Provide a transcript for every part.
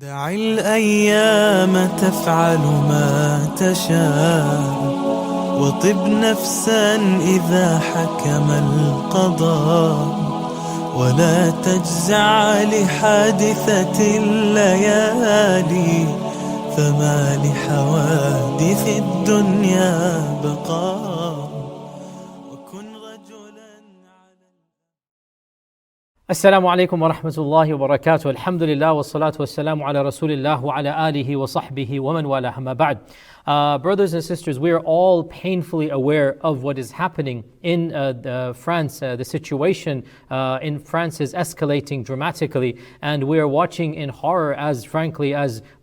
دع الأيام تفعل ما تشاء وطب نفسا إذا حكم القضاء ولا تجزع لحادثة الليالي فما لحوادث الدنيا بقاء وكن رجلا Assalamu alaikum wa rahmatullahi wa barakatuh. Alhamdulillah wa salatu wa salamu ala rasulillah wa ala alihi wa sahbihi wa man wala amma ba'd. Brothers and sisters, we are all painfully aware of what is happening in France. The situation in France is escalating dramatically, and we are watching in horror as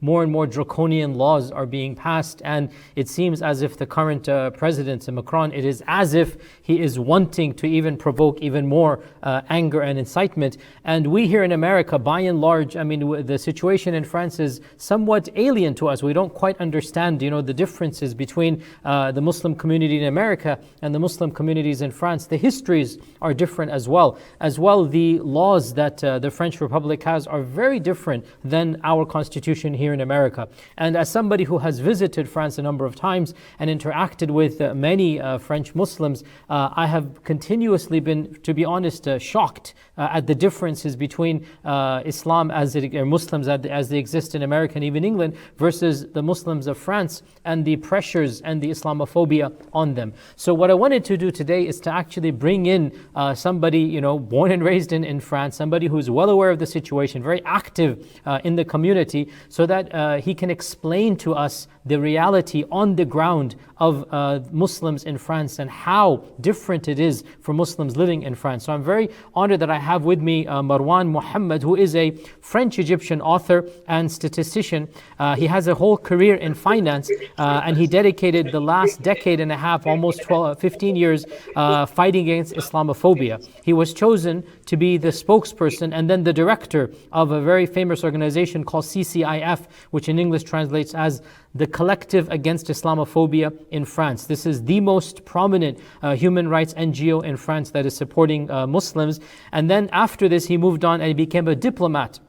more and more draconian laws are being passed. And it seems as if the current president, Macron, it is as if he is wanting to even provoke even more anger and incitement. And we here in America, by and large, the situation in France is somewhat alien to us. We don't quite understand, the differences between the Muslim community in America and the Muslim communities in France. The histories are different as well. The laws that the French Republic has are very different than our constitution here in America. And as somebody who has visited France a number of times and interacted with many French Muslims, I have continuously been, to be honest, shocked at the differences between Islam or Muslims as they exist in America and even England versus the Muslims of France, and the pressures and the Islamophobia on them. So what I wanted to do today is to actually bring in somebody, born and raised in France, somebody who's well aware of the situation, very active in the community, so that he can explain to us the reality on the ground of Muslims in France and how different it is for Muslims living in France. So I'm very honored that I have with me Marwan Muhammad, who is a French-Egyptian author and statistician. He has a whole career in finance, and he dedicated the last decade and a half, almost 15 years, fighting against Islamophobia. He was chosen to be the spokesperson and then the director of a very famous organization called CCIF, which in English translates as the Collective Against Islamophobia in France. This is the most prominent human rights NGO in France that is supporting Muslims. And then after this, he moved on and he became a diplomat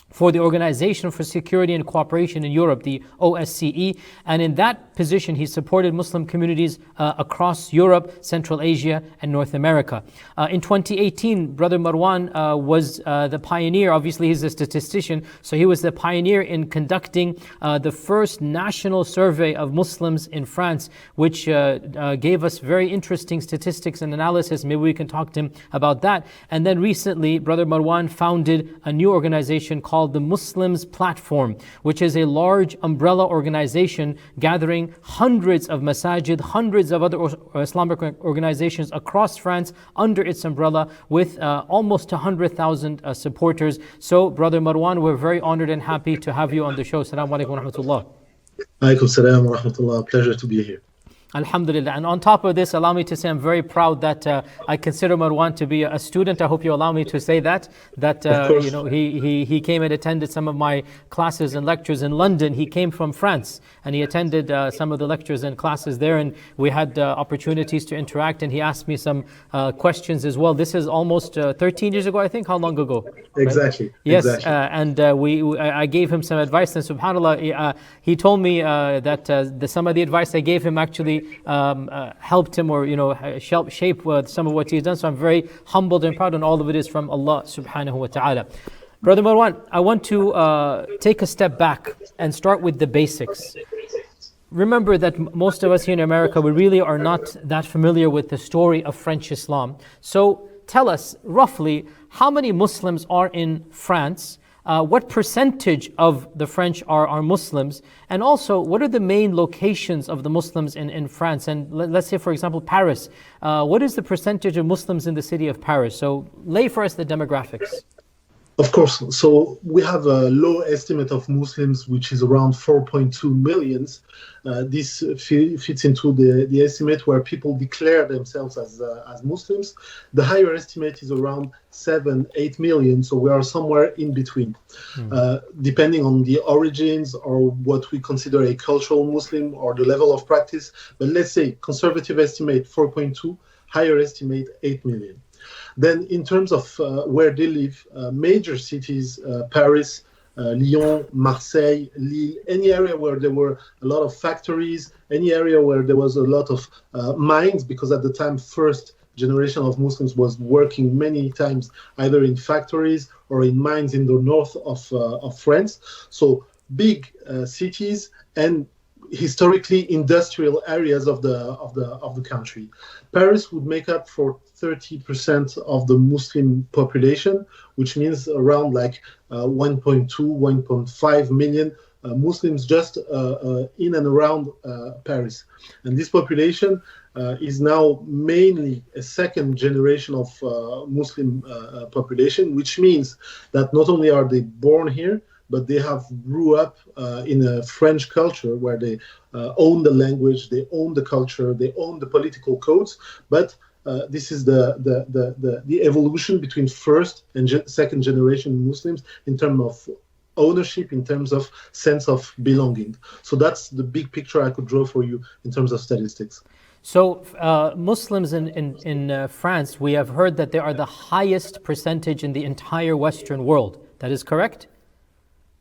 for the Organization for Security and Cooperation in Europe, the OSCE. And in that position, he supported Muslim communities across Europe, Central Asia, and North America. In 2018, Brother Marwan was the pioneer. Obviously, he's a statistician, so he was the pioneer in conducting the first national survey of Muslims in France, which gave us very interesting statistics and analysis. Maybe we can talk to him about that. And then recently, Brother Marwan founded a new organization called the Muslims Platform, which is a large umbrella organization gathering hundreds of masajid, hundreds of other Islamic organizations across France under its umbrella, with almost 100,000 supporters. So, Brother Marwan, we're very honored and happy to have you on the show. Assalamu alaikum wa rahmatullah. Alaikum salam wa rahmatullah. Pleasure to be here. Alhamdulillah. And on top of this, allow me to say I'm very proud that I consider Marwan to be a student. I hope you allow me to say that he came and attended some of my classes and lectures in London. He came from France and he attended some of the lectures and classes there, and we had opportunities to interact, and he asked me some questions as well. This is almost 13 years ago, I think. How long ago? Exactly. Right? Yes. Exactly. And I gave him some advice, and subhanAllah, he told me that some of the advice I gave him actually helped him, or helped shape some of what he's done. So I'm very humbled and proud, and all of it is from Allah subhanahu wa ta'ala. Brother Marwan, I want to take a step back and start with the basics. Remember that most of us here in America, we really are not that familiar with the story of French Islam. So tell us roughly how many Muslims are in France. What percentage of the French are Muslims? And also, what are the main locations of the Muslims in France? And let's say, for example, Paris. What is the percentage of Muslims in the city of Paris? So lay for us the demographics. Of course. So we have a low estimate of Muslims, which is around 4.2 millions. This fits into the estimate where people declare themselves as Muslims. The higher estimate is around 7-8 million. So we are somewhere in between, depending on the origins or what we consider a cultural Muslim or the level of practice. But let's say conservative estimate 4.2, higher estimate 8 million. Then in terms of where they live, major cities, Paris, Lyon, Marseille, Lille, any area where there were a lot of factories, any area where there was a lot of mines, because at the time, first generation of Muslims was working many times either in factories or in mines in the north of France. So big cities and historically industrial areas of the country. Paris would make up for 30% of the Muslim population, which means around like 1.2, 1.5 million Muslims just in and around Paris. And this population is now mainly a second generation of Muslim population, which means that not only are they born here, but they have grew up in a French culture where they own the language, they own the culture, they own the political codes. But this is the evolution between first and second generation Muslims in terms of ownership, in terms of sense of belonging. So that's the big picture I could draw for you in terms of statistics. So Muslims in France, we have heard that they are the highest percentage in the entire Western world. That is correct?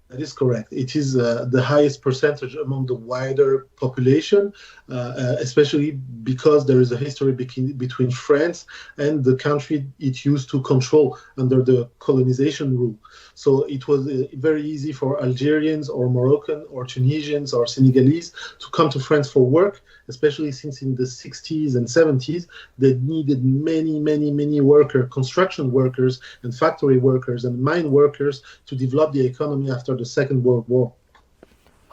That is correct. It is the highest percentage among the wider population, especially because there is a history between France and the country it used to control under the colonization rule. So it was very easy for Algerians or Moroccan or Tunisians or Senegalese to come to France for work, especially since in the 60s and 70s, they needed many workers, construction workers and factory workers and mine workers to develop the economy after the Second World War.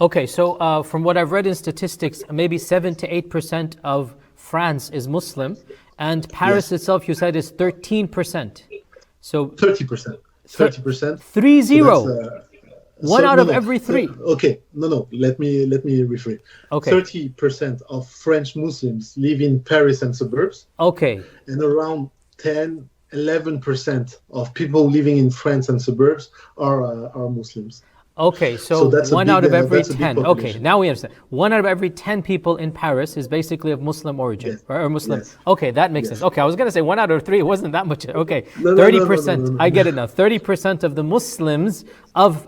Okay, so from what I've read in statistics, maybe 7 to 8% of France is Muslim, and Paris itself, you said, is 13%. So 30%. 30%. 30. One out of every three. Okay, no. Let me rephrase. Okay. 30% of French Muslims live in Paris and suburbs. Okay. And around 11% of people living in France and suburbs are Muslims. Okay, so that's one out of every 10. Okay, population. now we understand. 1 out of every 10 people in Paris is basically of Muslim origin, Yes. or Muslim. Yes. Okay, that makes Yes. sense. Okay, I was going to say 1 out of 3. It wasn't that much. Okay, No, 30%. no. I get it now. 30% of the Muslims of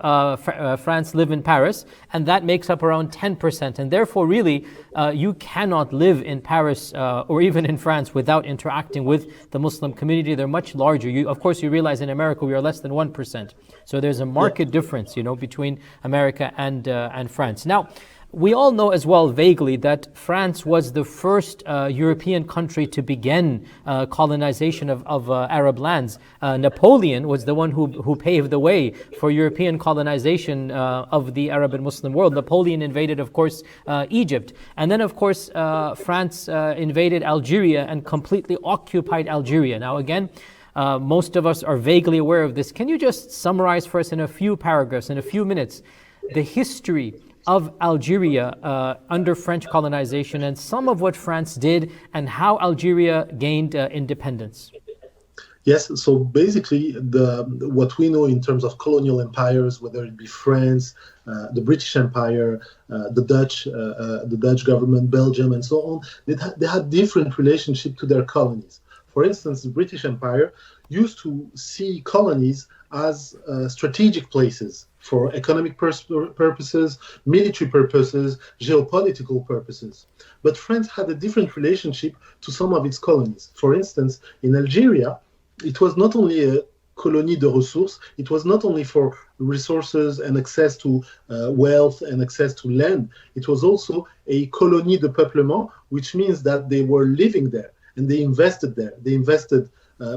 France live in Paris, and that makes up around 10%. And therefore, really, you cannot live in Paris or even in France without interacting with the Muslim community. They're much larger. Of course, you realize in America we are less than 1%. So there's a marked difference, between America and France. Now, we all know as well vaguely that France was the first European country to begin colonization of Arab lands. Napoleon was the one who paved the way for European colonization of the Arab and Muslim world. Napoleon invaded, of course, Egypt. And then, of course, France invaded Algeria and completely occupied Algeria. Now, again, most of us are vaguely aware of this. Can you just summarize for us in a few paragraphs, in a few minutes, the history of Algeria under French colonization and some of what France did and how Algeria gained independence? Yes, so basically what we know in terms of colonial empires, whether it be France, the British Empire, the Dutch government, Belgium, and so on, they had different relationship to their colonies. For instance, the British Empire used to see colonies as strategic places for economic purposes, military purposes, geopolitical purposes. But France had a different relationship to some of its colonies. For instance, in Algeria, it was not only a colonie de ressources, it was not only for resources and access to wealth and access to land, it was also a colonie de peuplement, which means that they were living there and they invested there. They invested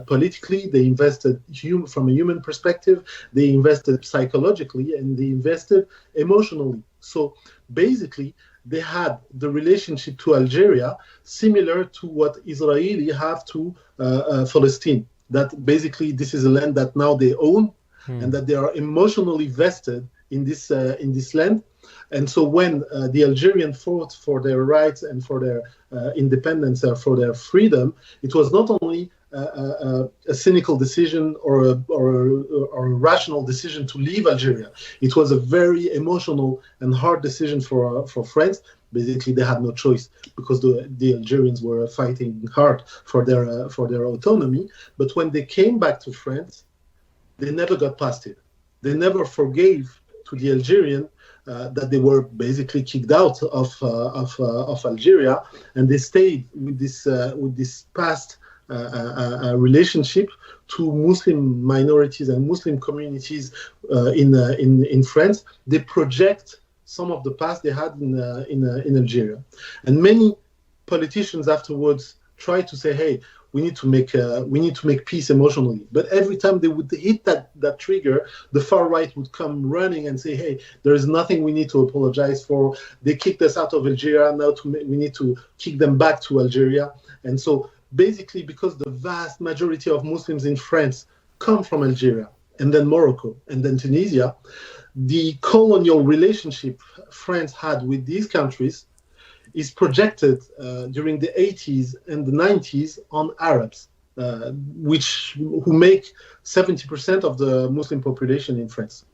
politically, they invested from a human perspective, they invested psychologically, and they invested emotionally. So basically, they had the relationship to Algeria similar to what Israeli have to Palestine. That basically this is a land that now they own, and that they are emotionally vested in this land. And so when the Algerians fought for their rights and for their independence, for their freedom, it was not only a cynical decision or a rational decision to leave Algeria. It was a very emotional and hard decision for France. Basically, they had no choice because the Algerians were fighting hard for their autonomy. But when they came back to France, they never got past it. They never forgave to the Algerian that they were basically kicked out of Algeria, and they stayed with this past relationship to Muslim minorities and Muslim communities in France. They project some of the past they had in Algeria, and many politicians afterwards try to say, "Hey, we need to make peace emotionally." But every time they would hit that trigger, the far right would come running and say, "Hey, there is nothing we need to apologize for. They kicked us out of Algeria. Now we need to kick them back to Algeria." And so basically, because the vast majority of Muslims in France come from Algeria and then Morocco and then Tunisia, the colonial relationship France had with these countries is projected during the 80s and the 90s on Arabs, who make 70% of the Muslim population in France.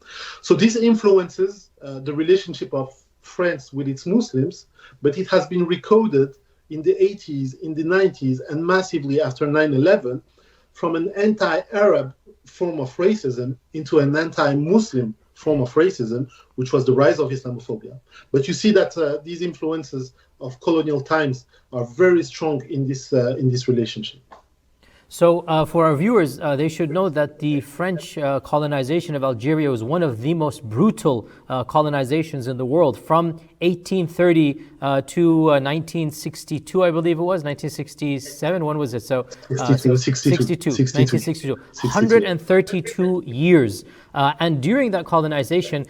So this influences the relationship of France with its Muslims, but it has been recoded in the 80s, in the 90s, and massively after 9/11 from an anti-Arab form of racism into an anti-Muslim form of racism, which was the rise of Islamophobia. But you see that these influences of colonial times are very strong in this relationship. So for our viewers, they should know that the French colonization of Algeria was one of the most brutal colonizations in the world. From 1830 to 1962, I believe it was, 1967, when was it? So 62. 1962, 132 years. And during that colonization,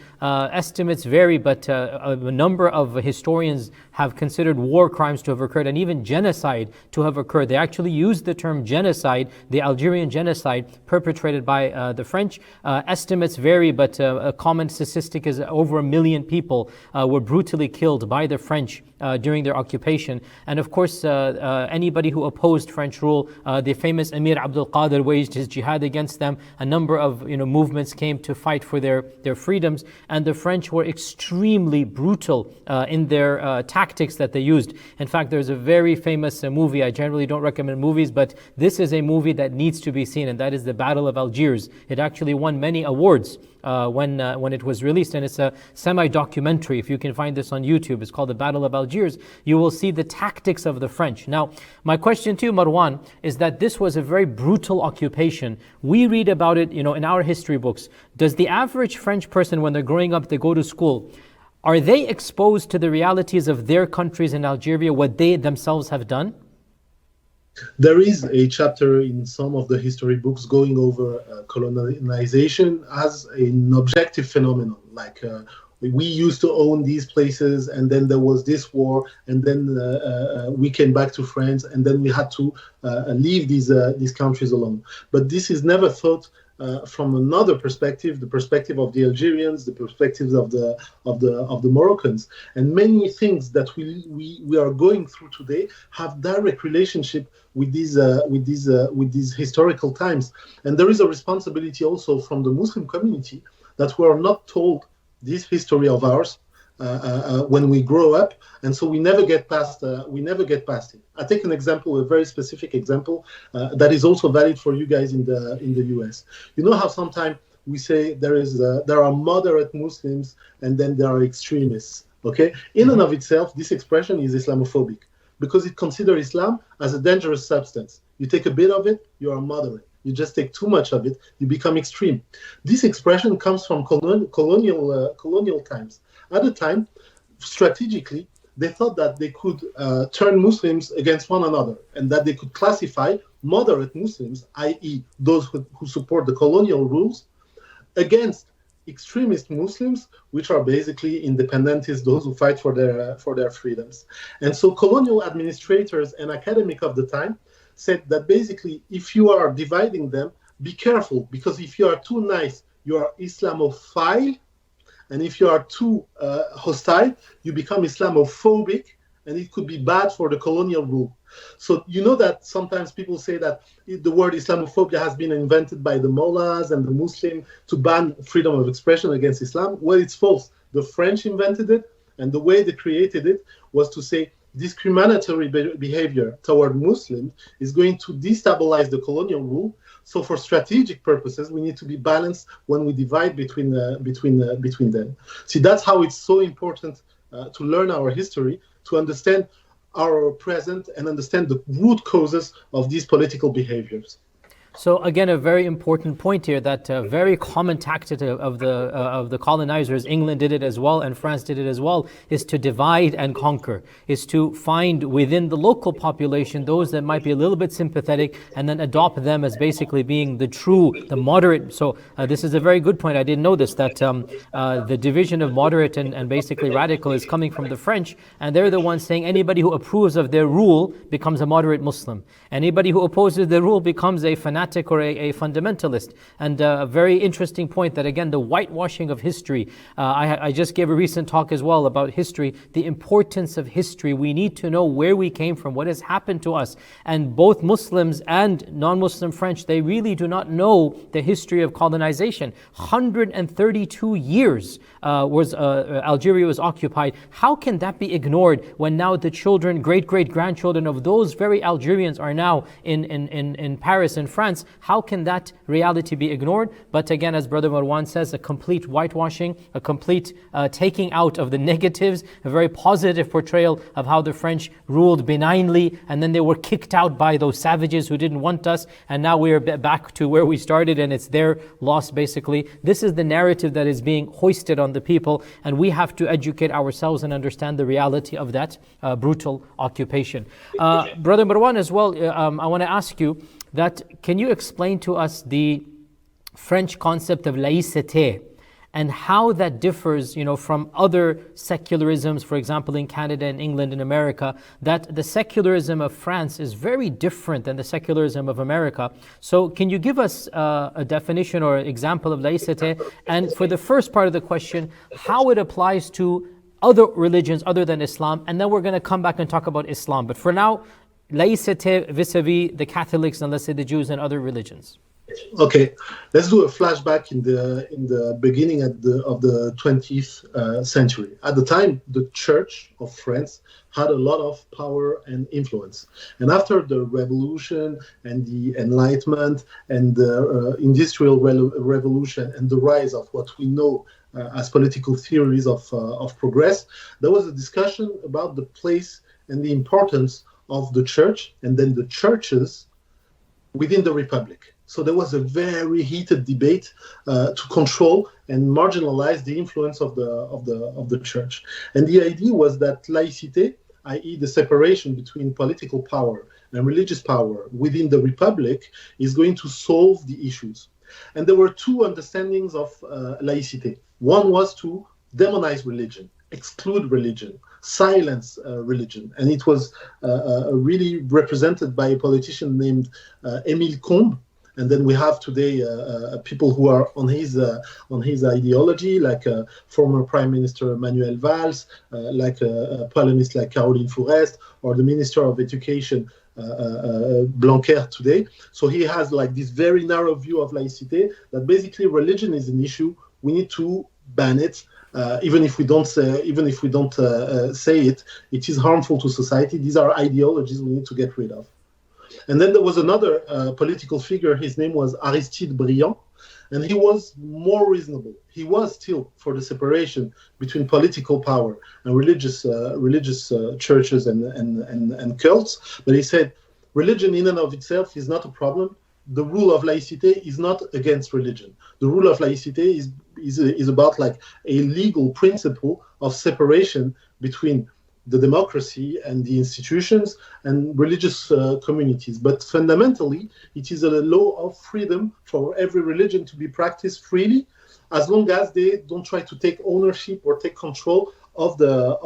estimates vary, but a number of historians have considered war crimes to have occurred and even genocide to have occurred. They actually used the term genocide, the Algerian genocide perpetrated by the French. Estimates vary, but a common statistic is over 1 million people were brutally killed by the French during their occupation. And of course, anybody who opposed French rule, the famous Emir Abdul Qadir waged his jihad against them. A number of movements came to fight for their freedoms, and the French were extremely brutal in their tactics that they used. In fact, there's a very famous movie. I generally don't recommend movies, but this is a movie that needs to be seen, and that is the Battle of Algiers. It actually won many awards when it was released, and it's a semi-documentary. If you can find this on YouTube, it's called The Battle of Algiers. You will see the tactics of the French. Now, my question to you, Marwan, is that this was a very brutal occupation. We read about it, in our history books. Does the average French person, when they're growing up, they go to school, are they exposed to the realities of their countries in Algeria, what they themselves have done? There is a chapter in some of the history books going over colonization as an objective phenomenon. Like we used to own these places, and then there was this war, and then we came back to France, and then we had to leave these countries alone. But this is never thought from another perspective, the perspective of the Algerians, the perspectives of the Moroccans, and many things that we are going through today have direct relationship with these historical times. And there is a responsibility also from the Muslim community that we are not told this history of ours when we grow up, and so we never get past it. I take an example, a very specific example that is also valid for you guys in the US. You know how sometimes we say there are moderate Muslims and then there are extremists. Okay, in and of itself, this expression is Islamophobic because it considers Islam as a dangerous substance. You take a bit of it, you are moderate. You just take too much of it, you become extreme. This expression comes from colonial times. At the time, strategically, they thought that they could turn Muslims against one another, and that they could classify moderate Muslims, i.e. those who support the colonial rules, against extremist Muslims, which are basically independentists, those who fight for their freedoms. And so colonial administrators and academics of the time said that basically if you are dividing them, be careful, because if you are too nice, you are Islamophile, and if you are too hostile, you become Islamophobic, and it could be bad for the colonial rule. So you know that sometimes people say that the word Islamophobia has been invented by the mullahs and the Muslim to ban freedom of expression against Islam. Well, it's false. The French invented it, and the way they created it was to say discriminatory behavior toward Muslims is going to destabilize the colonial rule. So, for strategic purposes, we need to be balanced when we divide between them. See, that's how it's so important to learn our history, to understand our present and understand the root causes of these political behaviors. So again, a very important point here, that very common tactic of the colonizers, England did it as well and France did it as well, is to divide and conquer, is to find within the local population those that might be a little bit sympathetic and then adopt them as basically being the true, the moderate. So this is a very good point. I didn't know this, that the division of moderate and basically radical is coming from the French, and they're the ones saying anybody who approves of their rule becomes a moderate Muslim. Anybody who opposes their rule becomes a fanatic or a fundamentalist. And a very interesting point that, again, the whitewashing of history. I just gave a recent talk as well about history, the importance of history. We need to know where we came from, what has happened to us. And both Muslims and non-Muslim French, they really do not know the history of colonization. 132 years Algeria was occupied. How can that be ignored when now the children, great-great-grandchildren of those very Algerians are now in Paris and France? How can that reality be ignored? But again, as Brother Marwan says, a complete whitewashing, a complete taking out of the negatives, a very positive portrayal of how the French ruled benignly, and then they were kicked out by those savages who didn't want us, and now we are back to where we started and it's their loss basically. This is the narrative that is being hoisted on the people, and we have to educate ourselves and understand the reality of that brutal occupation. Brother Marwan as well, I want to ask you that, can you explain to us the French concept of laïcité and how that differs, from other secularisms, for example, in Canada and England and America, that the secularism of France is very different than the secularism of America. So can you give us a definition or example of laïcité? And for the first part of the question, how it applies to other religions other than Islam, and then we're going to come back and talk about Islam. But for now, laïcité vis-a-vis the Catholics and let's say the Jews and other religions. Okay, let's do a flashback in the beginning of the 20th century. At the time, the Church of France had a lot of power and influence. And after the Revolution and the Enlightenment and the Industrial Revolution and the rise of what we know as political theories of progress, there was a discussion about the place and the importance of the church and then the churches within the Republic. So there was a very heated debate to control and marginalize the influence of the church. And the idea was that laïcité, i.e. the separation between political power and religious power within the Republic, is going to solve the issues. And there were two understandings of laïcité. One was to demonize religion, exclude religion, silence religion. And it was really represented by a politician named Émile Combes. And then we have today people who are on his ideology, like former Prime Minister Manuel Valls, like a polemist like Caroline Fourest, or the Minister of Education Blanquer today. So he has like this very narrow view of laïcité, that basically religion is an issue. We need to ban it. Even if we don't say it, it is harmful to society. These are ideologies we need to get rid of. And then there was another political figure. His name was Aristide Briand, and he was more reasonable. He was still for the separation between political power and religious churches and cults. But he said, religion in and of itself is not a problem. The rule of laïcité is not against religion. The rule of laïcité is about like a legal principle of separation between the democracy and the institutions and religious communities. But fundamentally, it is a law of freedom for every religion to be practiced freely, as long as they don't try to take ownership or take control of the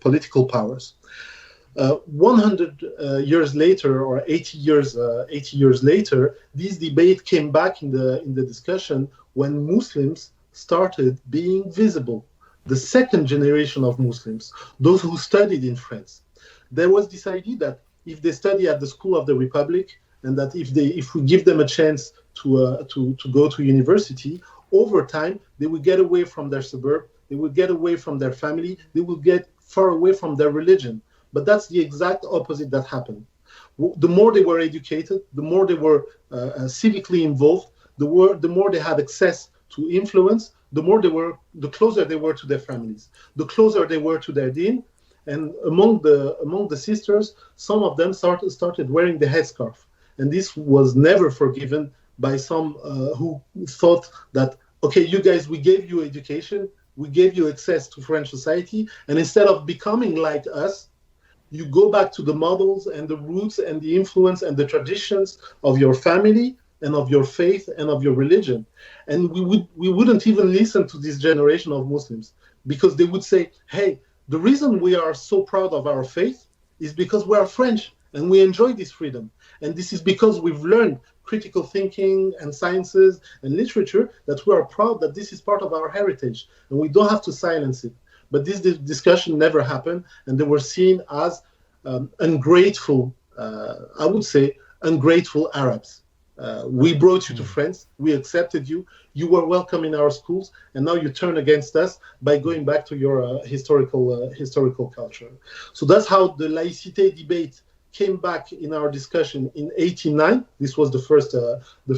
political powers. 100 years later, or 80 years later, this debate came back in the discussion when Muslims started being visible. The second generation of Muslims, those who studied in France, there was this idea that if they study at the School of the Republic, and that if we give them a chance to go to university, over time they will get away from their suburb, they will get away from their family, they will get far away from their religion. But that's the exact opposite that happened. The more they were educated, the more they were civically involved, the more they had access to influence, the closer they were to their families, the closer they were to their deen. And among the sisters, some of them started wearing the headscarf, and this was never forgiven by some who thought that, okay, you guys, we gave you education, we gave you access to French society, and instead of becoming like us, you go back to the models and the roots and the influence and the traditions of your family and of your faith and of your religion. And we wouldn't even listen to this generation of Muslims, because they would say, hey, the reason we are so proud of our faith is because we are French and we enjoy this freedom. And this is because we've learned critical thinking and sciences and literature, that we are proud that this is part of our heritage and we don't have to silence it. But this discussion never happened, and they were seen as ungrateful, I would say, ungrateful Arabs. We brought you to France, we accepted you, you were welcome in our schools, and now you turn against us by going back to your historical culture. So that's how the laïcité debate came back in our discussion in 1989. This was the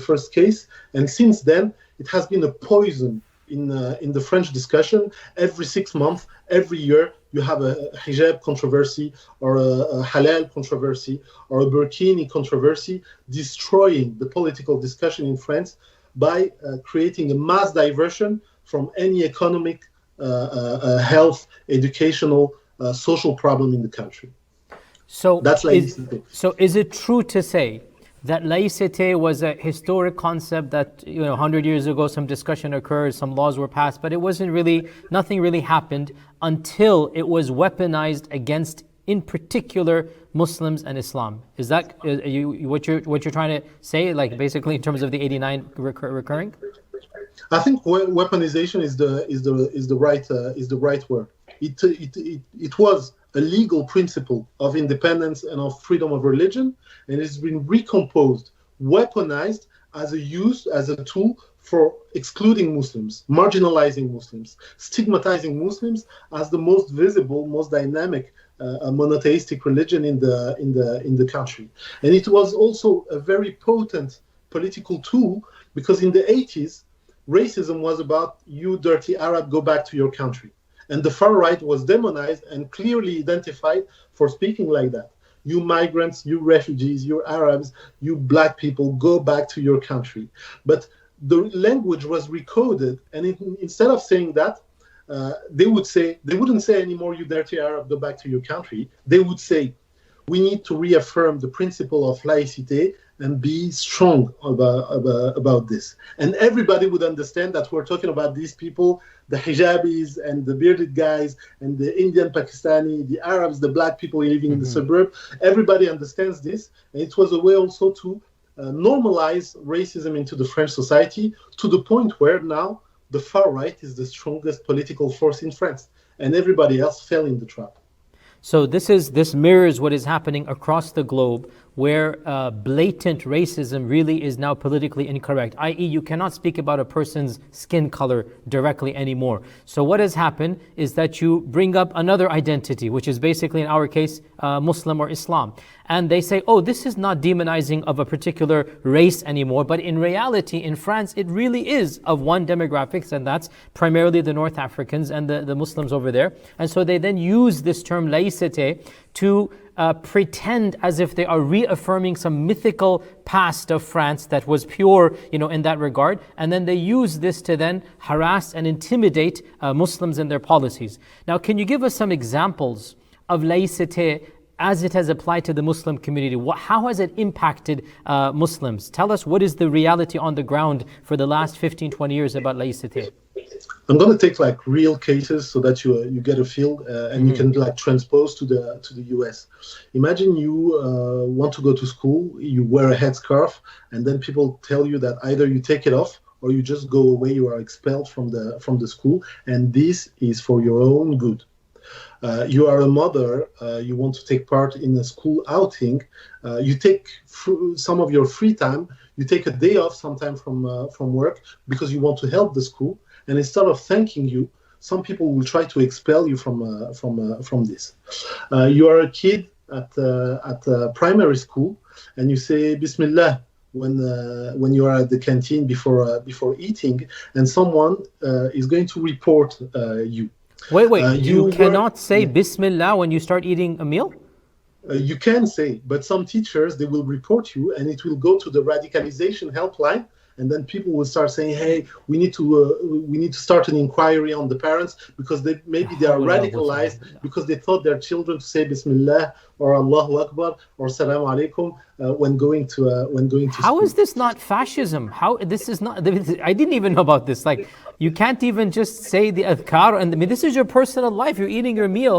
first case, and since then it has been a poison in the French discussion. Every 6 months, every year, you have a hijab controversy or a halal controversy or a burkini controversy, destroying the political discussion in France by creating a mass diversion from any economic, health, educational, social problem in the country. So that's laïcité. So is it true to say that laïcité was a historic concept that, 100 years ago some discussion occurred, some laws were passed, but it wasn't really, nothing really happened until it was weaponized against, in particular, Muslims and Islam? Is that what you're trying to say, like basically in terms of the 89 recurring? I think weaponization is the right word. It was a legal principle of independence and of freedom of religion, and it's been recomposed, weaponized as a tool for excluding Muslims, marginalizing Muslims, stigmatizing Muslims as the most visible, most dynamic monotheistic religion in the country. And it was also a very potent political tool, because in the 80s, racism was about, you dirty Arab, go back to your country. And the far right was demonized and clearly identified for speaking like that. You migrants, you refugees, you Arabs, you black people, go back to your country. But the language was recoded, and instead of saying that, they wouldn't say anymore, you dirty Arab, go back to your country. They would say, we need to reaffirm the principle of laïcité and be strong about this. And everybody would understand that we're talking about these people, the hijabis and the bearded guys and the Indian Pakistani, the Arabs, the black people living in the suburb. Everybody understands this. And it was a way also to normalize racism into the French society, to the point where now the far right is the strongest political force in France, and everybody else fell in the trap. So this mirrors what is happening across the globe, where blatant racism really is now politically incorrect, i.e. you cannot speak about a person's skin color directly anymore. So what has happened is that you bring up another identity, which is basically in our case Muslim or Islam. And they say, oh, this is not demonizing of a particular race anymore, but in reality in France it really is of one demographics, and that's primarily the North Africans and the Muslims over there. And so they then use this term laïcité to pretend as if they are reaffirming some mythical past of France that was pure, in that regard. And then they use this to then harass and intimidate Muslims in their policies. Now, can you give us some examples of laïcité as it has applied to the Muslim community? How has it impacted Muslims? Tell us, what is the reality on the ground for the last 15, 20 years about laïcité? I'm going to take real cases so that you get a feel and you can transpose to the US. Imagine you want to go to school, you wear a headscarf, and then people tell you that either you take it off or you just go away, you are expelled from the school, and this is for your own good. You are a mother, you want to take part in a school outing, you take some of your free time, you take a day off sometime from work because you want to help the school, and instead of thanking you, some people will try to expel you from this. You are a kid at primary school, and you say Bismillah when you are at the canteen before eating, and someone is going to report you. Wait. You cannot say Bismillah when you start eating a meal? You can say, but some teachers, they will report you, and it will go to the radicalization helpline, and then people will start saying, "Hey, we need to start an inquiry on the parents because maybe they are radicalized because they taught their children to say Bismillah or Allahu Akbar or Salam Alaikum when going to How school." is this not fascism? How this is not? I didn't even know about this. Like, you can't even just say the adhkar, and I mean, this is your personal life. You're eating your meal.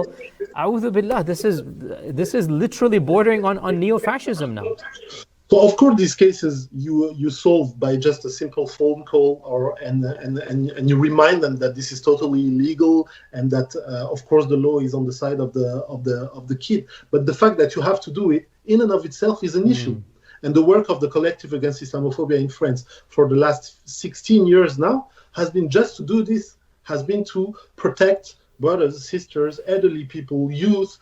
A'udhu billah. This is literally bordering on neo-fascism now. So of course, these cases you solve by just a simple phone call, and you remind them that this is totally illegal, and that of course the law is on the side of the kid. But the fact that you have to do it in and of itself is an issue. And the work of the Collective Against Islamophobia in France for the last 16 years now has been just to do this, has been to protect brothers, sisters, elderly people, youth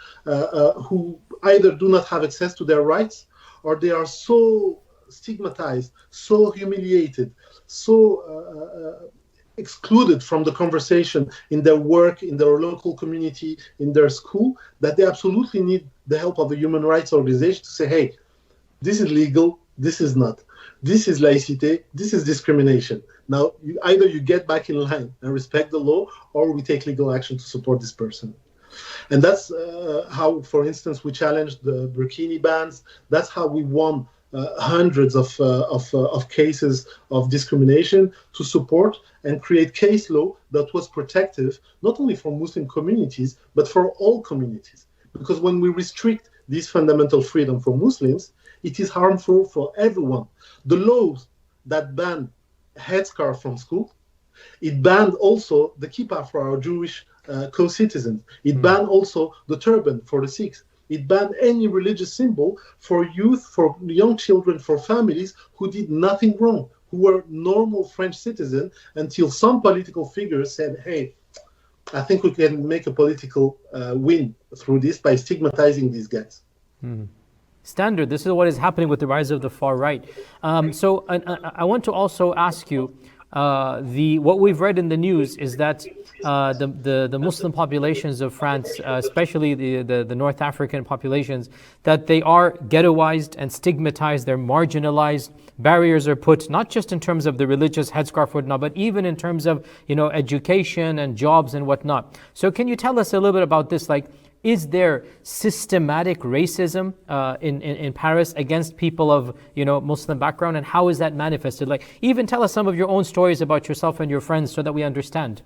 who either do not have access to their rights, or they are so stigmatized, so humiliated, so excluded from the conversation in their work, in their local community, in their school, that they absolutely need the help of a human rights organization to say, hey, this is legal, this is not. This is laïcité, this is discrimination. Now, either you get back in line and respect the law, or we take legal action to support this person. And that's how, for instance, we challenged the burkini bans. That's how we won hundreds of cases of discrimination to support and create case law that was protective, not only for Muslim communities, but for all communities. Because when we restrict this fundamental freedom for Muslims, it is harmful for everyone. The laws that ban headscarf from school, it banned also the kippah for our Jewish co-citizens. It banned also the turban for the Sikhs. It banned any religious symbol for youth, for young children, for families who did nothing wrong, who were normal French citizens, until some political figures said, hey, I think we can make a political win through this by stigmatizing these guys. Standard. This is what is happening with the rise of the far right. So I want to also ask you, what we've read in the news is that the Muslim populations of France, especially the North African populations, that they are ghettoized and stigmatized, they're marginalized. Barriers are put not just in terms of the religious headscarf whatnot, but even in terms of education and jobs and whatnot. So can you tell us a little bit about this? Like, is there systematic racism in Paris against people of Muslim background, and how is that manifested? Like, even tell us some of your own stories about yourself and your friends so that we understand.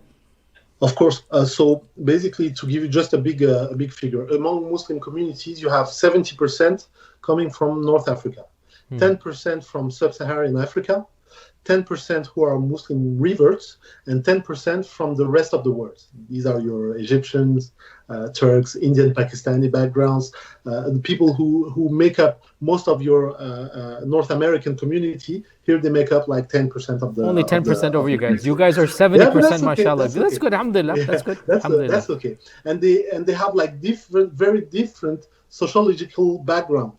Of course. So basically, to give you just a big figure, among Muslim communities, you have 70% coming from North Africa, 10% from Sub-Saharan Africa, 10% who are Muslim reverts, and 10% from the rest of the world. These are your Egyptians, Turks, Indian, Pakistani backgrounds, the people who make up most of your North American community. Here they make up like 10% of the... Only 10% over you guys. You guys are 70%, mashallah. That's good, alhamdulillah. That's good, alhamdulillah. That's okay. And they have like very different sociological background.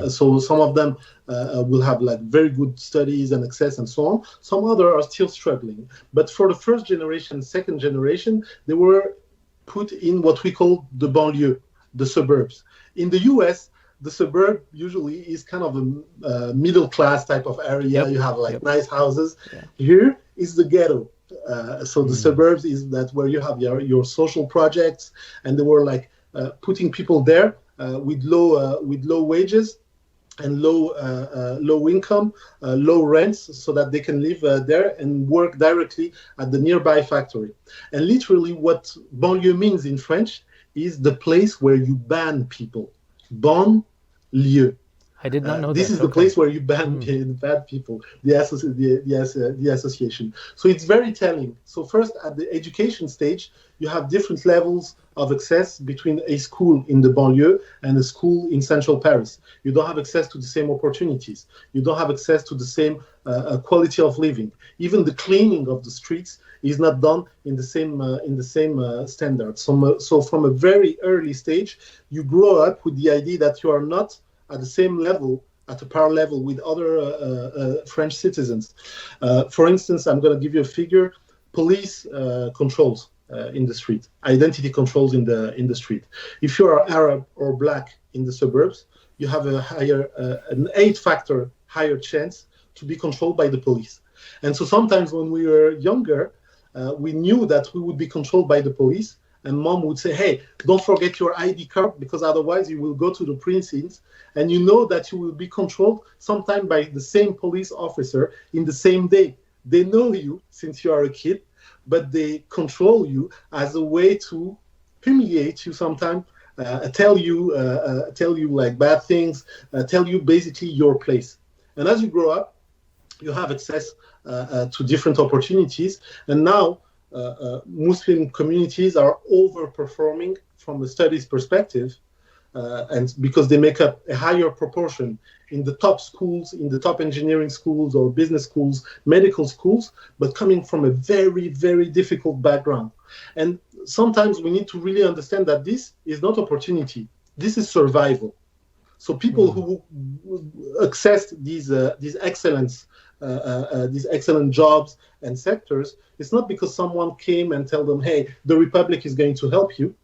So some of them will have like very good studies and access and so on. Some other are still struggling. But for the first generation, second generation, they were put in what we call the banlieue, the suburbs. In the US, the suburb usually is kind of a middle class type of area. Yep. You have like nice houses. Yeah. Here is the ghetto. So the suburbs is that where you have your social projects, and they were like putting people there with low wages and low income, low rents, so that they can live there and work directly at the nearby factory. And literally, what banlieue means in French is the place where you ban people. Banlieue. I did not know This that. is the Okay. place where you ban bad people, the association. So it's very telling. So first, at the education stage, you have different levels of access between a school in the banlieue and a school in central Paris. You don't have access to the same opportunities. You don't have access to the same quality of living. Even the cleaning of the streets is not done in the same standards. So from a very early stage, you grow up with the idea that you are not at the same level, at a par level with other French citizens. For instance, I'm going to give you a figure: police controls in the street, identity controls in the street. If you are Arab or black in the suburbs, you have an 8-factor higher chance to be controlled by the police. And so sometimes when we were younger, we knew that we would be controlled by the police. And mom would say, hey, don't forget your ID card, because otherwise you will go to the precinct, and you know that you will be controlled sometime by the same police officer in the same day. They know you since you are a kid, but they control you as a way to humiliate you sometimes, tell you like bad things, tell you basically your place. And as you grow up, you have access to different opportunities. And now, Muslim communities are overperforming from a studies perspective, and because they make up a higher proportion in the top schools, in the top engineering schools or business schools, medical schools, but coming from a very, very difficult background. And sometimes we need to really understand that this is not opportunity, this is survival. So people who access these excellence, these excellent jobs and sectors, it's not because someone came and tell them, hey, the Republic is going to help you.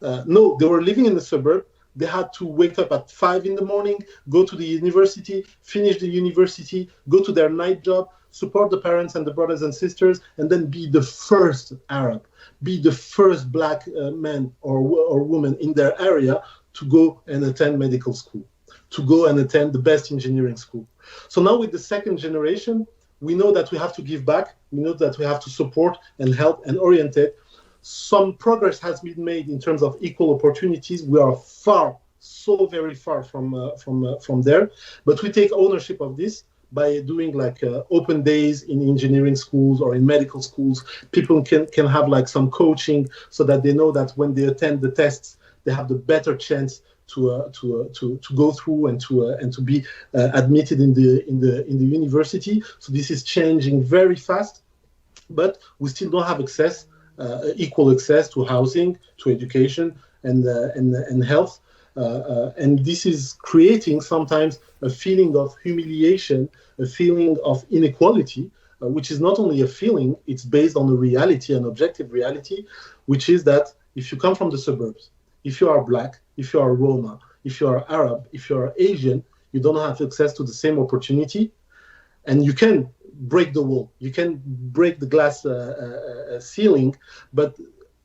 No, they were living in the suburb. They had to wake up at 5 in the morning, go to the university, finish the university, go to their night job, support the parents and the brothers and sisters, and then be the first Arab, be the first black man or woman in their area to go and attend medical school, to go and attend the best engineering school. So now with the second generation, we know that we have to give back. We know that we have to support and help and orientate. Some progress has been made in terms of equal opportunities. We are so very far from there. But we take ownership of this by doing like open days in engineering schools or in medical schools. People can have like some coaching so that they know that when they attend the tests, they have the better chance to go through and to be admitted in the university. So this is changing very fast, but we still don't have equal access to housing, to education, and health. And this is creating sometimes a feeling of humiliation, a feeling of inequality, which is not only a feeling, it's based on a reality, an objective reality, which is that if you come from the suburbs, if you are black, if you are Roma, if you are Arab, if you are Asian, you don't have access to the same opportunity, and you can break the wall, you can break the glass ceiling, but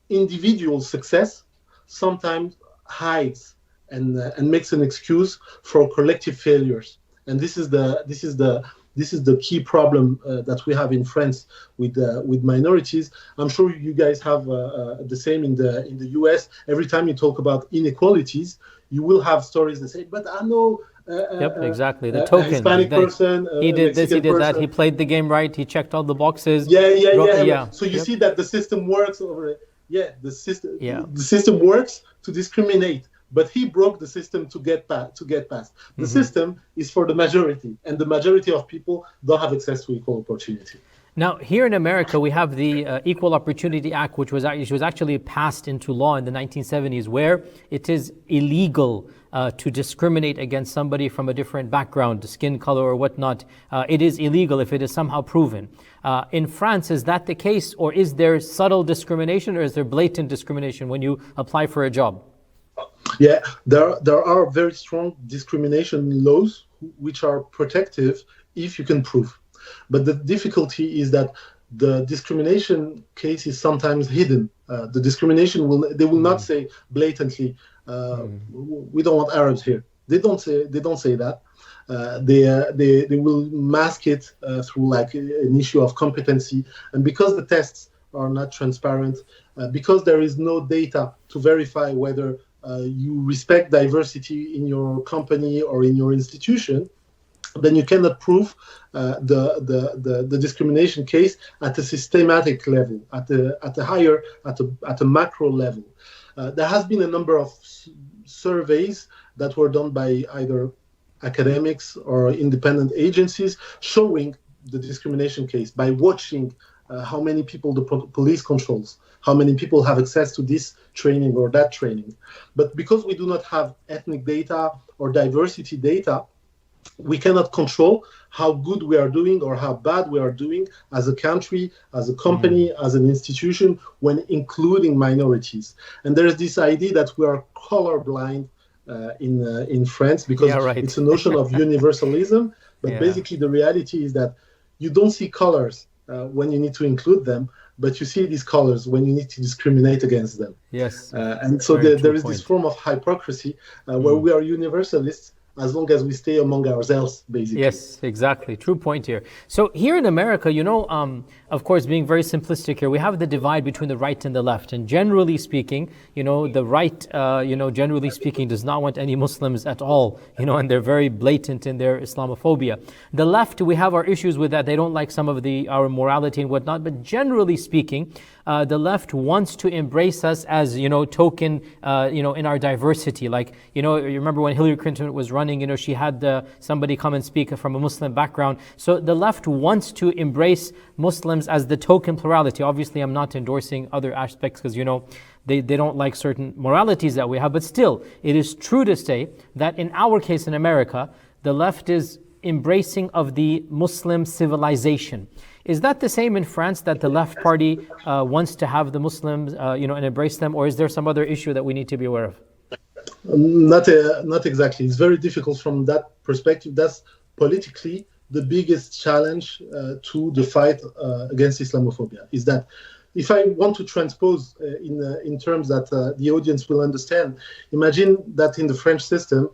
individual success sometimes hides and makes an excuse for collective failures. And this is the key problem that we have in France with minorities. I'm sure you guys have the same in the US. Every time you talk about inequalities, you will have stories that say, "But I know." Yep, exactly. The token. Hispanic person, he did Mexican this, he did that. person. He played the game right. He checked all the boxes. Yeah. So you see that the system works over it. Yeah, the system works to discriminate, but he broke the system to get past. The system is for the majority, and the majority of people don't have access to equal opportunity. Now, here in America, we have the Equal Opportunity Act, which was actually passed into law in the 1970s, where it is illegal to discriminate against somebody from a different background, skin color or whatnot. It is illegal if it is somehow proven. In France, is that the case, or is there subtle discrimination, or is there blatant discrimination when you apply for a job? Yeah, there are very strong discrimination laws which are protective if you can prove. But the difficulty is that the discrimination case is sometimes hidden. The discrimination they will not say blatantly, we don't want Arabs here. They don't say that. They will mask it through like an issue of competency, and because the tests are not transparent, because there is no data to verify whether you respect diversity in your company or in your institution, then you cannot prove the discrimination case at a systematic level, at a macro level. There has been a number of surveys that were done by either academics or independent agencies showing the discrimination case by watching how many people the police controls, how many people have access to this training or that training. But because we do not have ethnic data or diversity data, we cannot control how good we are doing or how bad we are doing as a country, as a company, as an institution, when including minorities. And there is this idea that we are colorblind in France, because it's a notion of universalism. But basically, the reality is that you don't see colors when you need to include them, but you see these colors when you need to discriminate against them. Yes. And so there is this form of hypocrisy where we are universalists as long as we stay among ourselves, basically. Yes, exactly. True point here. So here in America, of course, being very simplistic here, we have the divide between the right and the left. And generally speaking, the right, generally speaking, does not want any Muslims at all, and they're very blatant in their Islamophobia. The left, we have our issues with that. They don't like some of our morality and whatnot. But generally speaking, the left wants to embrace us as, token, in our diversity. Like, you remember when Hillary Clinton was running, she had somebody come and speak from a Muslim background. So the left wants to embrace Muslims as the token plurality. Obviously, I'm not endorsing other aspects because, they don't like certain moralities that we have. But still, it is true to say that in our case in America, the left is embracing of the Muslim civilization. Is that the same in France, that the left party wants to have the Muslims, and embrace them? Or is there some other issue that we need to be aware of? Not exactly. It's very difficult from that perspective. That's politically the biggest challenge to the fight against Islamophobia. Is that if I want to transpose in terms that the audience will understand, imagine that in the French system,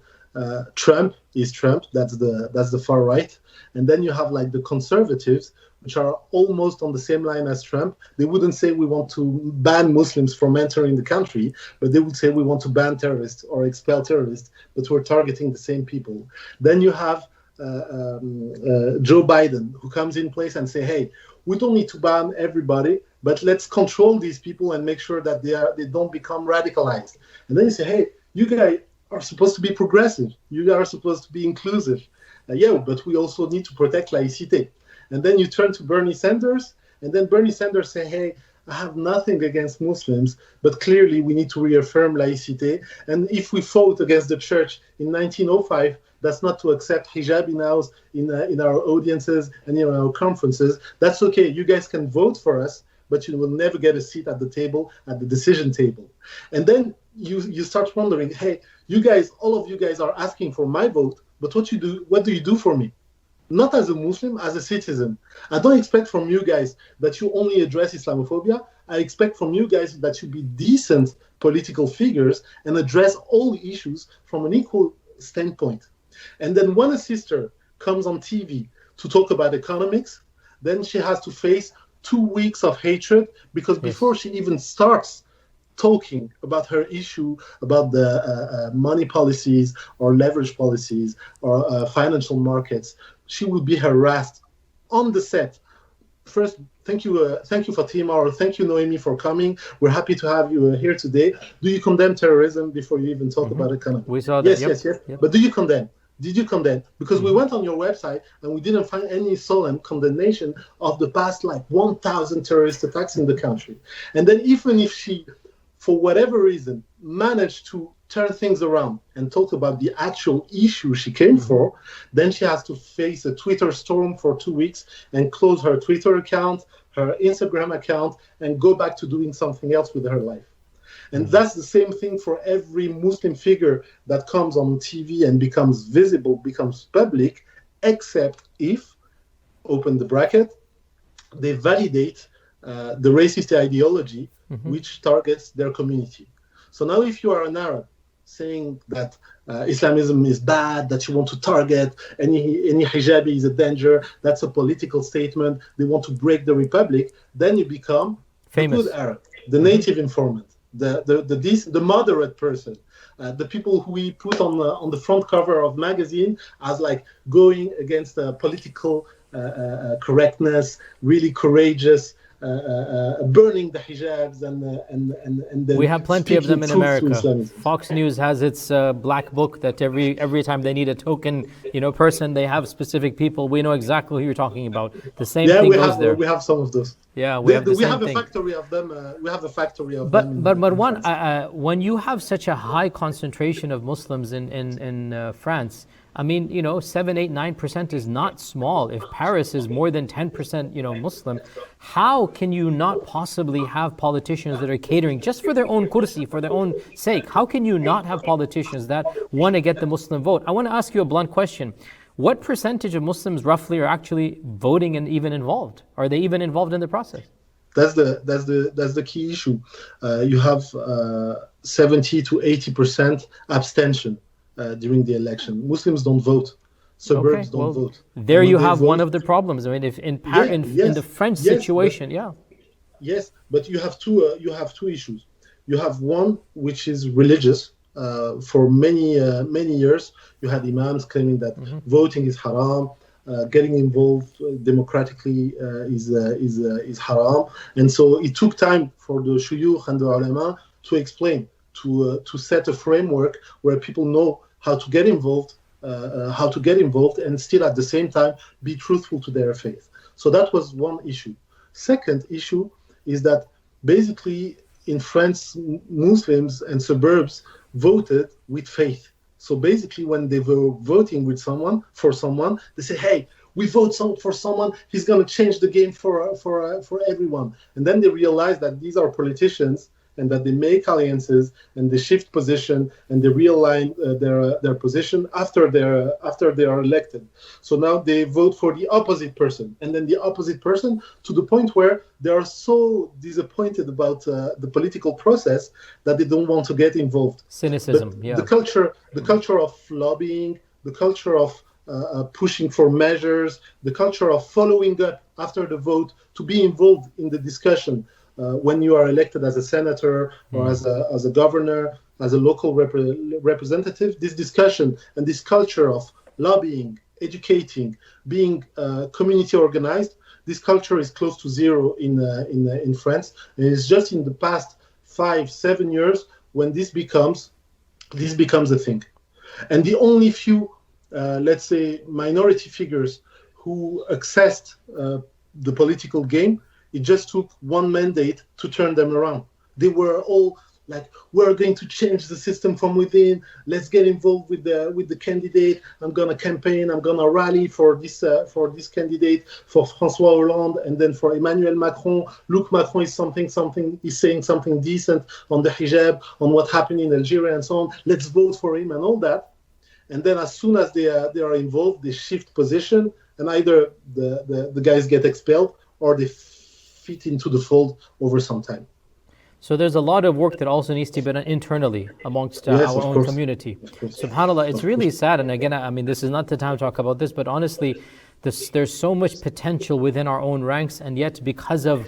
Trump is Trump. That's the far right, and then you have like the conservatives, which are almost on the same line as Trump. They wouldn't say we want to ban Muslims from entering the country, but they would say we want to ban terrorists or expel terrorists, but we're targeting the same people. Then you have Joe Biden, who comes in place and say, hey, we don't need to ban everybody, but let's control these people and make sure that they don't become radicalized. And then you say, hey, you guys are supposed to be progressive. You guys are supposed to be inclusive. But we also need to protect laïcité. And then you turn to Bernie Sanders, and then Bernie Sanders say, hey, I have nothing against Muslims, but clearly we need to reaffirm laïcité. And if we fought against the church in 1905, that's not to accept hijab in our audiences and in our conferences. That's okay. You guys can vote for us, but you will never get a seat at the table, at the decision table. And then you start wondering, hey, you guys, all of you guys are asking for my vote, but what do you do for me? Not as a Muslim, as a citizen. I don't expect from you guys that you only address Islamophobia. I expect from you guys that you be decent political figures and address all the issues from an equal standpoint. And then when a sister comes on TV to talk about economics, then she has to face 2 weeks of hatred, because before she even starts talking about her issue, about the money policies or leverage policies or financial markets, she will be harassed on the set. First, thank you Fatima, or thank you Noemi for coming. We're happy to have you here today. Do you condemn terrorism before you even talk about economy? We saw that. Yes. But do you condemn? Did you condemn? Because we went on your website and we didn't find any solemn condemnation of the past 1,000 terrorist attacks in the country. And then even if she, for whatever reason, managed to turn things around and talk about the actual issue she came for, then she has to face a Twitter storm for 2 weeks and close her Twitter account, her Instagram account, and go back to doing something else with her life. And that's the same thing for every Muslim figure that comes on TV and becomes visible, becomes public, except if, open the bracket, they validate the racist ideology which targets their community. So now if you are an Arab saying that Islamism is bad, that you want to target any hijabi is a danger, that's a political statement, they want to break the republic, then you become famous. The good Arab, the native informant. the moderate person, the people who we put on the front cover of magazine as like going against political correctness, really courageous, burning the hijabs and then We have plenty of them in speaking truth to America. Islamism. Fox News has its black book that every time they need a token, person, they have specific people. We know exactly who you're talking about. The same thing goes there. We have some of those. Yeah, we have the we same have thing. A factory of them. We have a factory of But them. Marwan, when you have such a high concentration of Muslims in France, I mean, 7, 8, 9% is not small. If Paris is more than 10%, Muslim, how can you not possibly have politicians that are catering just for their own kursi, for their own sake? How can you not have politicians that want to get the Muslim vote? I want to ask you a blunt question. What percentage of Muslims roughly are actually voting and even involved? Are they even involved in the process? That's the key issue. You have 70 to 80% abstention during the election. Muslims don't vote. Suburbs don't vote. There you have one of the problems. I mean, if in the French situation, Yes, but you have two issues. You have one which is religious. For many years, you had imams claiming that voting is haram, getting involved democratically is haram, and so it took time for the shuyukh and the ulama to explain, to set a framework where people know how to get involved, and still at the same time be truthful to their faith. So that was one issue. Second issue is that basically in France, Muslims and suburbs voted with faith. So basically, when they were voting for someone, they say, "Hey, we vote for someone. He's going to change the game for everyone." And then they realize that these are politicians, and that they make alliances and they shift position and they realign their position after they are elected. So now they vote for the opposite person, and then the opposite person, to the point where they are so disappointed about the political process that they don't want to get involved. Cynicism, The culture of lobbying, the culture of pushing for measures, the culture of following up after the vote to be involved in the discussion. When you are elected as a senator or as a governor, as a local representative, this discussion and this culture of lobbying, educating, being community organized, this culture is close to zero in France. And it's just in the past 5-7 years when this becomes a thing. And the only few, let's say, minority figures who accessed the political game, it just took one mandate to turn them around. They were all like, "We're going to change the system from within. Let's get involved with the candidate. I'm gonna campaign. I'm gonna rally for this candidate, for François Hollande, and then for Emmanuel Macron. Look, Macron is saying something decent on the hijab, on what happened in Algeria, and so on. Let's vote for him," and all that. And then as soon as they are involved, they shift position, and either the guys get expelled or they fit into the fold over some time. So there's a lot of work that also needs to be done internally amongst our own community. SubhanAllah, it's really sad. And again, I mean, this is not the time to talk about this, but honestly, there's so much potential within our own ranks, and yet because of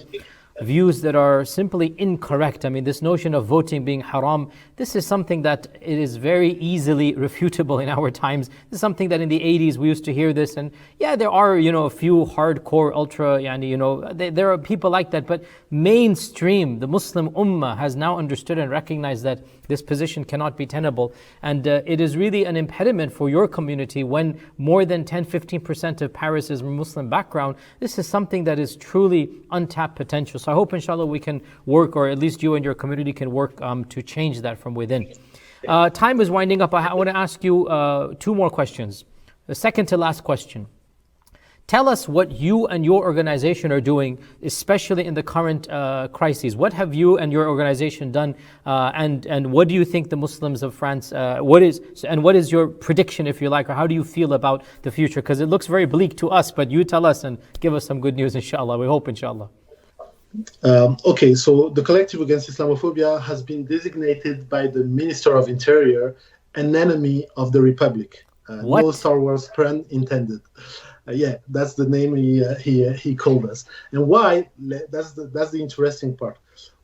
views that are simply incorrect. I mean, this notion of voting being haram, this is something that it is very easily refutable in our times. This is something that in the 80s we used to hear this, and yeah, there are, a few hardcore ultra, there are people like that, but mainstream, the Muslim ummah has now understood and recognized that this position cannot be tenable, and it is really an impediment for your community when more than 10-15% of Paris is from Muslim background. This is something that is truly untapped potential. So I hope inshallah we can work, or at least you and your community can work to change that from within. Time is winding up. I want to ask you 2 more questions. The second to last question. Tell us what you and your organization are doing, especially in the current crises. What have you and your organization done, and what do you think the Muslims of France, what is your prediction, if you like, or how do you feel about the future? Because it looks very bleak to us, but you tell us and give us some good news, inshallah. We hope, inshallah. Okay, so the Collective Against Islamophobia has been designated by the Minister of Interior an enemy of the Republic. No Star Wars pun intended. Yeah, that's the name he called us. And why? That's the interesting part.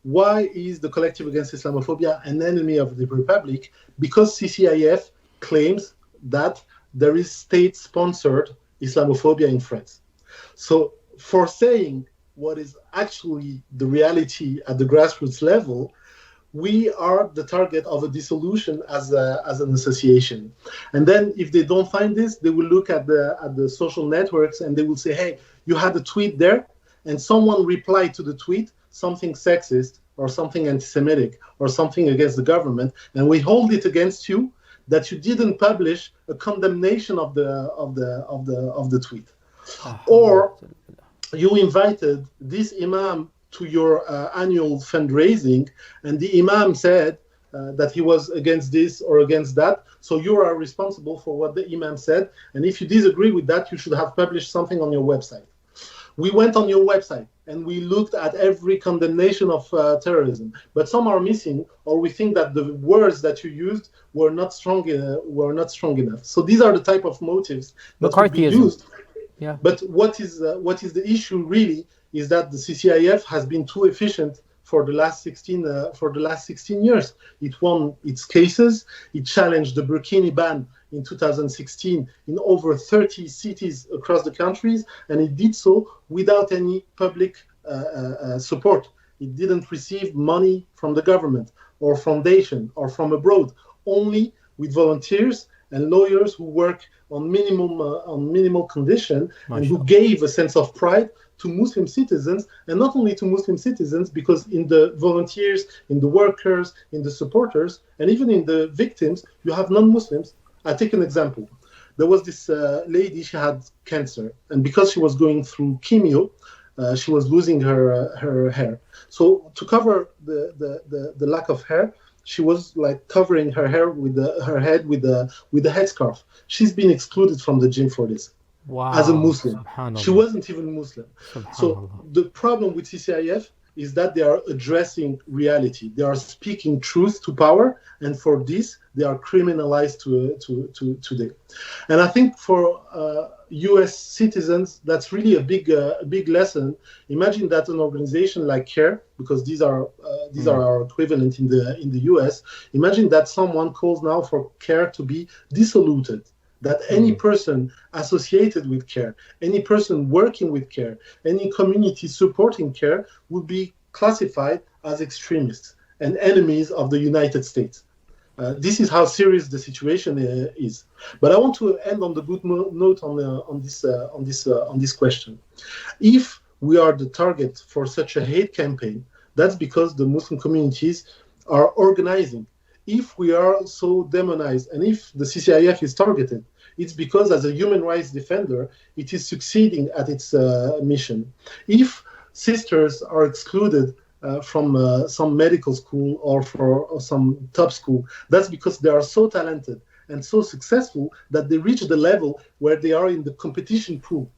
Why is the Collective Against Islamophobia an enemy of the Republic? Because CCIF claims that there is state-sponsored Islamophobia in France. So for saying what is actually the reality at the grassroots level, we are the target of a dissolution as an association. And then if they don't find this, they will look at the social networks and they will say, hey, you had a tweet there and someone replied to the tweet something sexist or something anti-Semitic or something against the government, and we hold it against you that you didn't publish a condemnation of the tweet. Or you invited this imam to your annual fundraising, and the imam said that he was against this or against that, so you are responsible for what the imam said, and if you disagree with that, you should have published something on your website. We went on your website and we looked at every condemnation of terrorism, but some are missing, or we think that the words that you used were not strong enough. So these are the type of motives that could be used. Yeah. But what is the issue really is that the CCIF has been too efficient for the last 16 years. It won its cases. It challenged the burkini ban in 2016 in over 30 cities across the countries, and it did so without any public support. It didn't receive money from the government or foundation or from abroad, only with volunteers and lawyers who work on minimal condition and who gave a sense of pride to Muslim citizens, and not only to Muslim citizens, because in the volunteers, in the workers, in the supporters, and even in the victims, you have non-Muslims. I take an example. There was this lady, she had cancer, and because she was going through chemo, she was losing her hair. So to cover the lack of hair, she was like covering her hair with her head with a headscarf. She's been excluded from the gym for this. Wow. As a Muslim. She wasn't even Muslim. So the problem with CCIF is that they are addressing reality. They are speaking truth to power, and for this, they are criminalized today. And I think for US citizens, that's really a big lesson. Imagine that an organization like CARE, because these are our equivalent in the US, imagine that someone calls now for CARE to be dissoluted. That any person associated with CARE, any person working with CARE, any community supporting CARE would be classified as extremists and enemies of the United States. This is how serious the situation is. But I want to end on the good note on this question. If we are the target for such a hate campaign, that's because the Muslim communities are organizing. If we are so demonized, and if the CCIF is targeted, it's because as a human rights defender, it is succeeding at its mission. If sisters are excluded from some medical school or some top school, that's because they are so talented and so successful that they reach the level where they are in the competition pool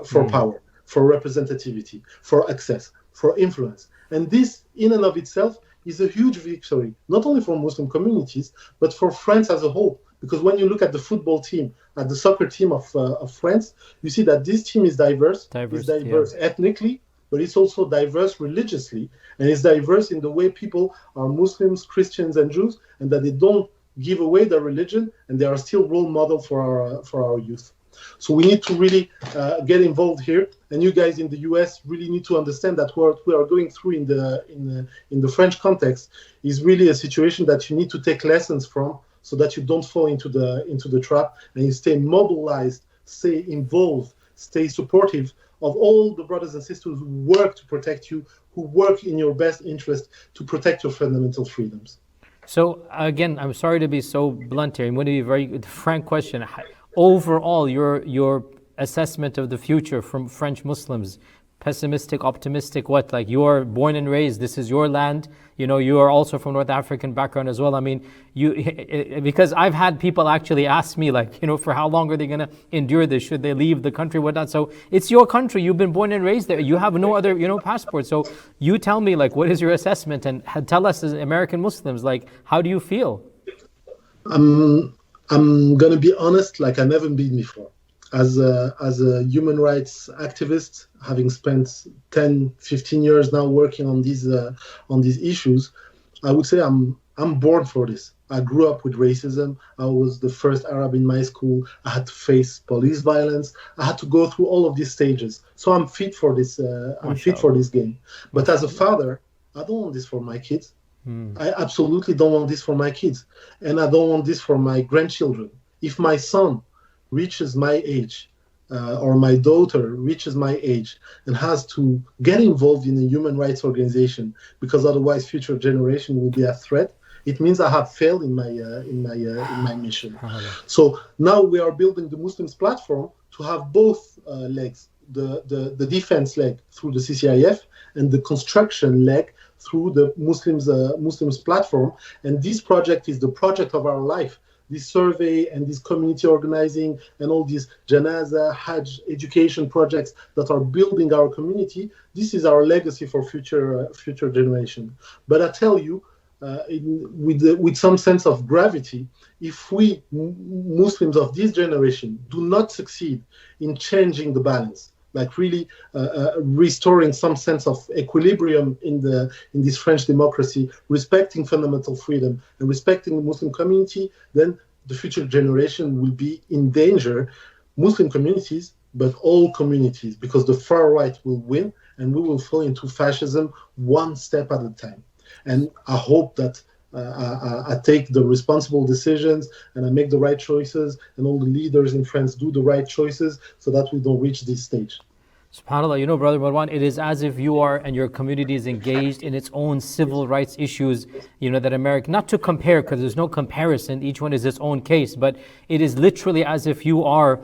for power, for representativity, for access, for influence. And this, in and of itself, is a huge victory, not only for Muslim communities, but for France as a whole. Because when you look at the football team, at the soccer team of France, you see that this team is diverse. It's diverse ethnically, but it's also diverse religiously, and it's diverse in the way people are Muslims, Christians, and Jews, and that they don't give away their religion, and they are still role model for our youth. So we need to really get involved here, and you guys in the US really need to understand that what we are going through in the French context is really a situation that you need to take lessons from, so that you don't fall into the trap, and you stay mobilized, stay involved, stay supportive of all the brothers and sisters who work to protect you, who work in your best interest to protect your fundamental freedoms. So again, I'm sorry to be so blunt here. I'm going to be very frank question. Overall, your assessment of the future from French Muslims, pessimistic, optimistic, what? Like, you are born and raised, this is your land, you are also from North African background as well. I mean, because I've had people actually ask me, like, for how long are they going to endure this? Should they leave the country, whatnot? So it's your country, you've been born and raised there, you have no other, passport. So you tell me, like, what is your assessment, and tell us as American Muslims, like, how do you feel? I'm going to be honest, like I've never been before. as a human rights activist, having spent 10, 15 years now working on these issues, I would say I'm born for this. I grew up with racism. I was the first Arab in my school. I had to face police violence. I had to go through all of these stages. So I'm fit for this. I'm fit for this game. But as a father, I don't want this for my kids. I absolutely don't want this for my kids, and I don't want this for my grandchildren. If my son reaches my age, or my daughter reaches my age and has to get involved in a human rights organization because otherwise future generation will be a threat, it means I have failed in my mission. So now we are building the Muslims platform to have both legs, the defense leg through the CCIF and the construction leg through the Muslims platform. And this project is the project of our life. This survey and this community organizing and all these Janaza, Hajj, education projects that are building our community, this is our legacy for future generation. But I tell you, with some sense of gravity, if we Muslims of this generation do not succeed in changing the balance, like really restoring some sense of equilibrium in this French democracy, respecting fundamental freedom and respecting the Muslim community, then the future generation will be in danger. Muslim communities, but all communities, because the far right will win and we will fall into fascism one step at a time. And I hope that I take the responsible decisions and I make the right choices, and all the leaders in France do the right choices so that we don't reach this stage. SubhanAllah, you know, Brother Marwan, it is as if you are and your community is engaged in its own civil rights issues, you know, that America, not to compare because there's no comparison, each one is its own case, but it is literally as if you are,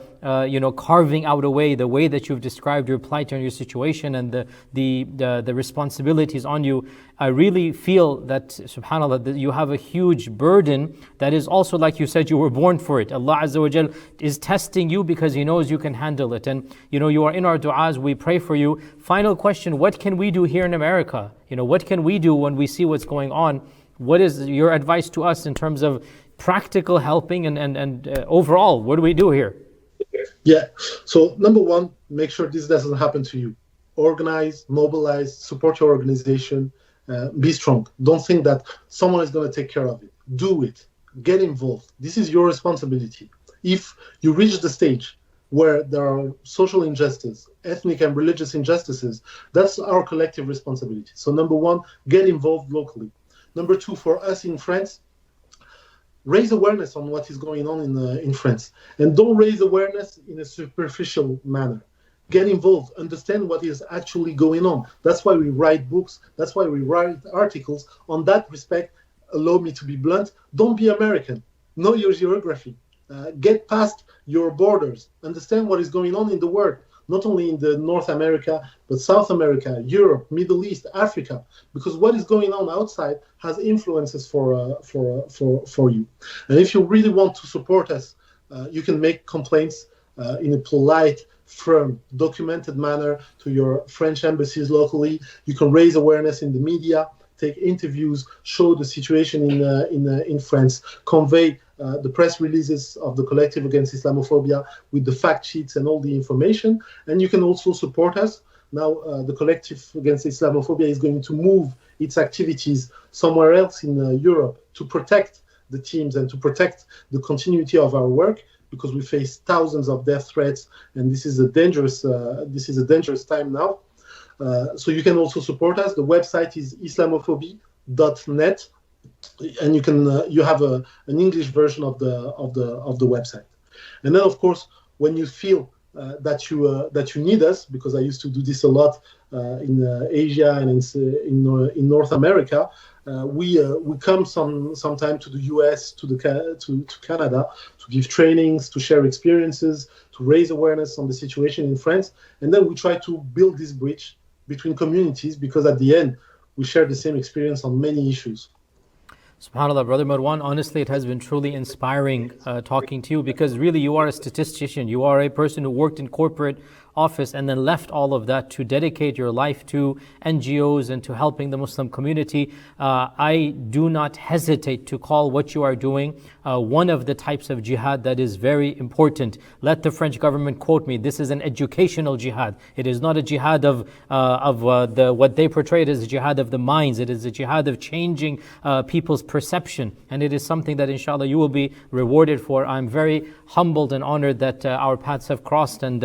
carving out a way, the way that you've described your plight and your situation and the responsibilities on you. I really feel that, SubhanAllah, that you have a huge burden that is also, like you said, you were born for it. Allah Azza wa Jal is testing you because He knows you can handle it. And, you are in our du'as, we pray for you. Final question, what can we do here in America? What can we do when we see what's going on? What is your advice to us in terms of practical helping and overall, what do we do here? Yeah, so number one, make sure this doesn't happen to you. Organize, mobilize, support your organization, be strong. Don't think that someone is going to take care of it. Do it. Get involved. This is your responsibility. If you reach the stage where there are social injustice, ethnic and religious injustices, that's our collective responsibility. So number one, get involved locally. Number two, for us in France, raise awareness on what is going on in France. And don't raise awareness in a superficial manner. Get involved, understand what is actually going on. That's why we write books, that's why we write articles. On that respect, allow me to be blunt, don't be American. Know your geography. Get past your borders. Understand what is going on in the world, not only in the North America, but South America, Europe, Middle East, Africa, because what is going on outside has influences for you. And if you really want to support us, you can make complaints in a polite, firm, documented manner to your French embassies locally. You can raise awareness in the media, take interviews, show the situation in France, convey the press releases of the Collective Against Islamophobia with the fact sheets and all the information. And you can also support us. Now, the Collective Against Islamophobia is going to move its activities somewhere else in Europe to protect the teams and to protect the continuity of our work, because we face thousands of death threats, and this is a dangerous time now. So you can also support us. The website is islamophobia.net, and you have an English version of the website. And then, of course, when you feel that you need us, because I used to do this a lot in Asia and in North America, we come sometime to the US, to Canada, to give trainings, to share experiences, to raise awareness on the situation in France, and then we try to build this bridge between communities, because at the end we share the same experience on many issues. SubhanAllah, Brother Marwan, honestly, it has been truly inspiring talking to you, because really you are a statistician. You are a person who worked in corporate office and then left all of that to dedicate your life to NGOs and to helping the Muslim community, I do not hesitate to call what you are doing one of the types of jihad that is very important. Let the French government quote me, this is an educational jihad. It is not a jihad of what they portray it as a jihad of the minds. It is a jihad of changing people's perception, and it is something that inshallah you will be rewarded for. I'm very humbled and honored that our paths have crossed, and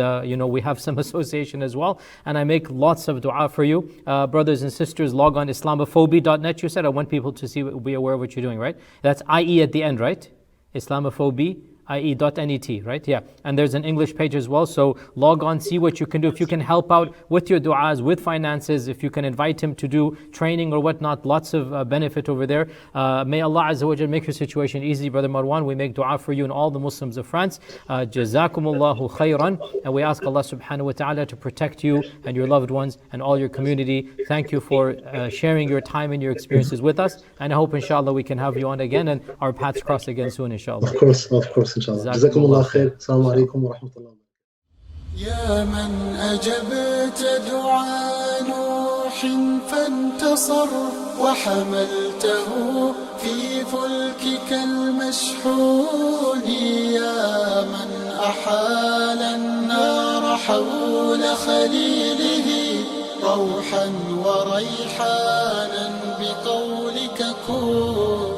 we have some association as well, and I make lots of dua for you. Brothers and sisters, log on Islamophobia.net. You said I want people to be aware of what you're doing, right? That's IE at the end, right? Islamophobia, ie.net, right? Yeah. And there's an English page as well. So log on, see what you can do. If you can help out with your du'as, with finances, if you can invite him to do training or whatnot, lots of benefit over there. May Allah Azza wa Jal make your situation easy, Brother Marwan. We make dua for you and all the Muslims of France. Jazakumullahu khairan. And we ask Allah subhanahu wa ta'ala to protect you and your loved ones and all your community. Thank you for sharing your time and your experiences with us. And I hope inshallah we can have you on again and our paths cross again soon inshallah. Of course. إن شاء الله جزاكم الله خير السلام عليكم ورحمة الله يا من أجبت دعاء نوح فانتصر وحملته في فلكك المشحون يا من أحال النار حول خليله روحا وريحانا بقولك كن